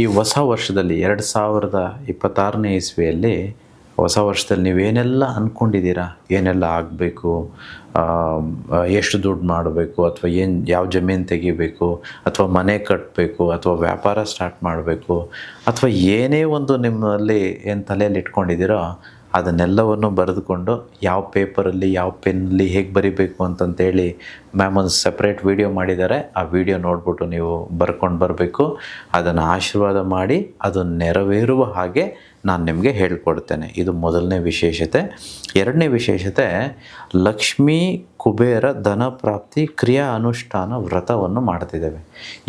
ಈ ಹೊಸ ವರ್ಷದಲ್ಲಿ 2026ನೇ ಇಸ್ವಿಯಲ್ಲಿ ಹೊಸ ವರ್ಷದಲ್ಲಿ ನೀವೇನೆಲ್ಲ ಅಂದ್ಕೊಂಡಿದ್ದೀರಾ, ಏನೆಲ್ಲ ಆಗಬೇಕು, ಎಷ್ಟು ದುಡ್ಡು ಮಾಡಬೇಕು, ಅಥವಾ ಯಾವ ಜಮೀನು ತೆಗಿಬೇಕು, ಅಥವಾ ಮನೆ ಕಟ್ಟಬೇಕು, ಅಥವಾ ವ್ಯಾಪಾರ ಸ್ಟಾರ್ಟ್ ಮಾಡಬೇಕು, ಅಥವಾ ಏನೇ ಒಂದು ನಿಮ್ಮಲ್ಲಿ ಏನು ತಲೆಯಲ್ಲಿ ಇಟ್ಕೊಂಡಿದ್ದೀರೋ ಅದನ್ನೆಲ್ಲವನ್ನು ಬರೆದುಕೊಂಡು ಯಾವ ಪೇಪರಲ್ಲಿ ಯಾವ ಪೆನ್ನಲ್ಲಿ ಹೇಗೆ ಬರಿಬೇಕು ಅಂತಂತೇಳಿ ಮ್ಯಾಮ್ ಒಂದು ಸಪ್ರೇಟ್ ವೀಡಿಯೋ ಮಾಡಿದ್ದಾರೆ. ಆ ವಿಡಿಯೋ ನೋಡಿಬಿಟ್ಟು ನೀವು ಬರ್ಕೊಂಡು ಬರಬೇಕು. ಅದನ್ನು ಆಶೀರ್ವಾದ ಮಾಡಿ ಅದು ನೆರವೇರುವ ಹಾಗೆ ನಾನು ನಿಮಗೆ ಹೇಳ್ಕೊಡ್ತೇನೆ. ಇದು ಮೊದಲನೇ ವಿಶೇಷತೆ. ಎರಡನೇ ವಿಶೇಷತೆ, ಲಕ್ಷ್ಮೀ ಕುಬೇರ ಧನ ಪ್ರಾಪ್ತಿ ಕ್ರಿಯಾ ಅನುಷ್ಠಾನ ವ್ರತವನ್ನು ಮಾಡ್ತಿದ್ದೇವೆ.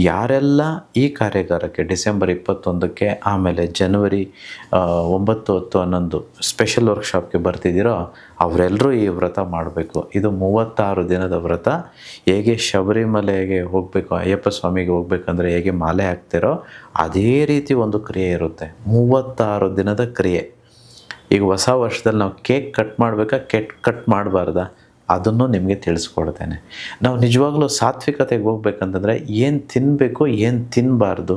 ಯಾರೆಲ್ಲ ಈ ಕಾರ್ಯಾಗಾರಕ್ಕೆ ಡಿಸೆಂಬರ್ 21ಕ್ಕೆ ಆಮೇಲೆ ಜನವರಿ 9, 10, 11 ಸ್ಪೆಷಲ್ ವರ್ಕ್ಶಾಪ್ಗೆ ಬರ್ತಿದ್ದೀರೋ ಅವರೆಲ್ಲರೂ ಈ ವ್ರತ ಮಾಡಬೇಕು. ಇದು 36 ದಿನದ ವ್ರತ. ಹೇಗೆ ಶಬರಿಮಲೆಗೆ ಹೋಗಬೇಕು, ಅಯ್ಯಪ್ಪ ಸ್ವಾಮಿಗೆ ಹೋಗ್ಬೇಕಂದ್ರೆ ಹೇಗೆ ಮಾಲೆ ಹಾಕ್ತಿರೋ ಅದೇ ರೀತಿ ಒಂದು ಕ್ರಿಯೆ ಇರುತ್ತೆ. 36 ದಿನದ ಕ್ರಿಯೆ. ಈಗ ಹೊಸ ವರ್ಷದಲ್ಲಿ ನಾವು ಕೇಕ್ ಕಟ್ ಮಾಡಬೇಕಾ, ಕಟ್ ಮಾಡಬಾರ್ದಾ, ಅದನ್ನು ನಿಮಗೆ ತಿಳಿಸ್ಕೊಡ್ತೇನೆ. ನಾವು ನಿಜವಾಗ್ಲೂ ಸಾತ್ವಿಕತೆಗೆ ಹೋಗ್ಬೇಕಂತಂದರೆ ಏನು ತಿನ್ನಬೇಕು, ಏನು ತಿನ್ನಬಾರ್ದು,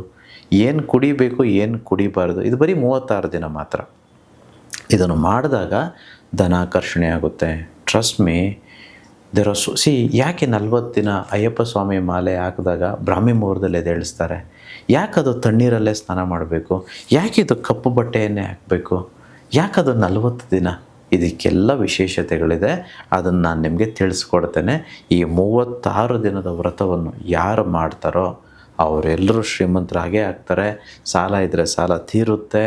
ಏನು ಕುಡಿಬೇಕು, ಏನು ಕುಡಿಬಾರ್ದು, ಇದು ಬರೀ 36 ದಿನ ಮಾತ್ರ. ಇದನ್ನು ಮಾಡಿದಾಗ ಧನಾಕರ್ಷಣೆ ಆಗುತ್ತೆ. ಟ್ರಸ್ಟ್ ಮೀ, ಯಾಕೆ 40 ದಿನ ಅಯ್ಯಪ್ಪ ಸ್ವಾಮಿ ಮಾಲೆ ಹಾಕಿದಾಗ ಬ್ರಾಹ್ಮಿ ಮುಹೂರ್ತದಲ್ಲಿ ಎದ್ದೇಳಿಸ್ತಾರೆ? ಯಾಕದು ತಣ್ಣೀರಲ್ಲೇ ಸ್ನಾನ ಮಾಡಬೇಕು? ಯಾಕಿದು ಕಪ್ಪು ಬಟ್ಟೆಯನ್ನೇ ಹಾಕಬೇಕು? ಯಾಕದು 40 ದಿನ? ಇದಕ್ಕೆಲ್ಲ ವಿಶೇಷತೆಗಳಿದೆ. ಅದನ್ನು ನಾನು ನಿಮಗೆ ತಿಳಿಸ್ಕೊಡ್ತೇನೆ. ಈ 36 ದಿನದ ವ್ರತವನ್ನು ಯಾರು ಮಾಡ್ತಾರೋ ಅವರೆಲ್ಲರೂ ಶ್ರೀಮಂತರಾಗೇ ಆಗ್ತಾರೆ. ಸಾಲ ಇದ್ದರೆ ಸಾಲ ತೀರುತ್ತೆ.